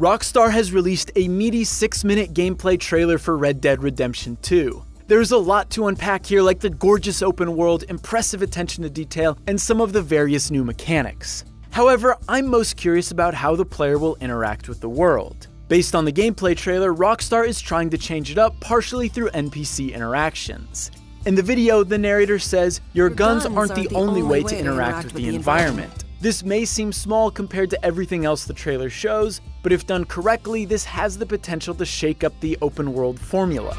Rockstar has released a meaty 6-minute gameplay trailer for Red Dead Redemption 2. There's a lot to unpack here, like the gorgeous open world, impressive attention to detail, and some of the various new mechanics. However, I'm most curious about how the player will interact with the world. Based on the gameplay trailer, Rockstar is trying to change it up partially through NPC interactions. In the video, the narrator says, "Your guns aren't the only way to interact with the environment." This may seem small compared to everything else the trailer shows, but if done correctly, this has the potential to shake up the open world formula.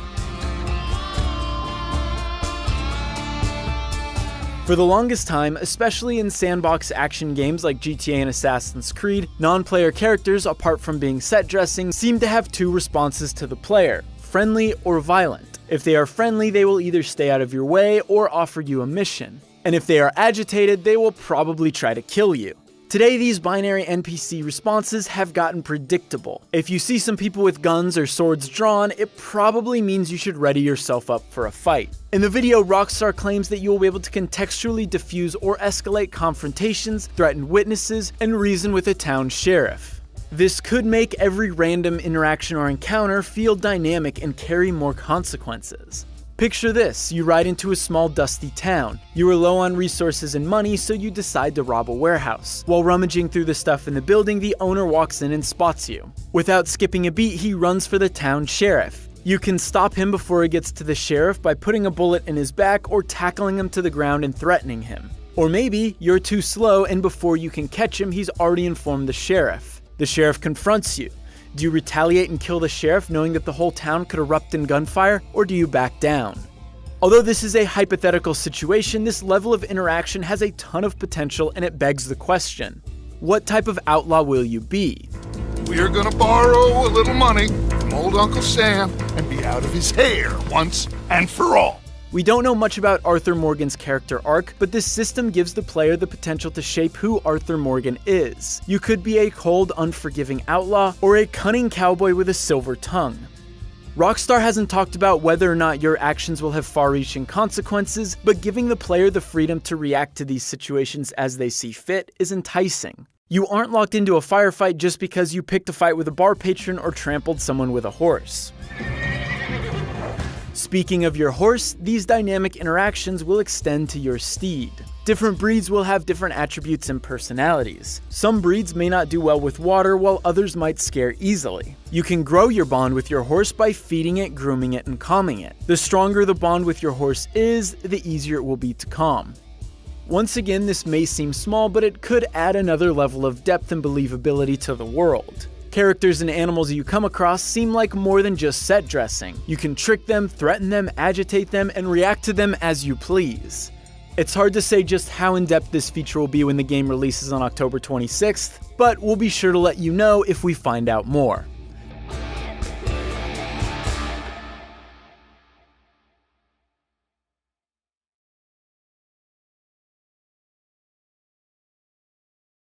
For the longest time, especially in sandbox action games like GTA and Assassin's Creed, non-player characters, apart from being set dressing, seem to have two responses to the player: friendly or violent. If they are friendly, they will either stay out of your way or offer you a mission. And if they are agitated, they will probably try to kill you. Today, these binary NPC responses have gotten predictable. If you see some people with guns or swords drawn, it probably means you should ready yourself up for a fight. In the video, Rockstar claims that you will be able to contextually diffuse or escalate confrontations, threaten witnesses, and reason with a town sheriff. This could make every random interaction or encounter feel dynamic and carry more consequences. Picture this: you ride into a small dusty town. You are low on resources and money, so you decide to rob a warehouse. While rummaging through the stuff in the building, the owner walks in and spots you. Without skipping a beat, he runs for the town sheriff. You can stop him before he gets to the sheriff by putting a bullet in his back or tackling him to the ground and threatening him. Or maybe you're too slow and before you can catch him, he's already informed the sheriff. The sheriff confronts you. Do you retaliate and kill the sheriff knowing that the whole town could erupt in gunfire, or do you back down? Although this is a hypothetical situation, this level of interaction has a ton of potential, and it begs the question: what type of outlaw will you be? We are gonna borrow a little money from old Uncle Sam and be out of his hair once and for all. We don't know much about Arthur Morgan's character arc, but this system gives the player the potential to shape who Arthur Morgan is. You could be a cold, unforgiving outlaw, or a cunning cowboy with a silver tongue. Rockstar hasn't talked about whether or not your actions will have far-reaching consequences, but giving the player the freedom to react to these situations as they see fit is enticing. You aren't locked into a firefight just because you picked a fight with a bar patron or trampled someone with a horse. Speaking of your horse, these dynamic interactions will extend to your steed. Different breeds will have different attributes and personalities. Some breeds may not do well with water, while others might scare easily. You can grow your bond with your horse by feeding it, grooming it, and calming it. The stronger the bond with your horse is, the easier it will be to calm. Once again, this may seem small, but it could add another level of depth and believability to the world. Characters and animals you come across seem like more than just set dressing. You can trick them, threaten them, agitate them, and react to them as you please. It's hard to say just how in-depth this feature will be when the game releases on October 26th, but we'll be sure to let you know if we find out more.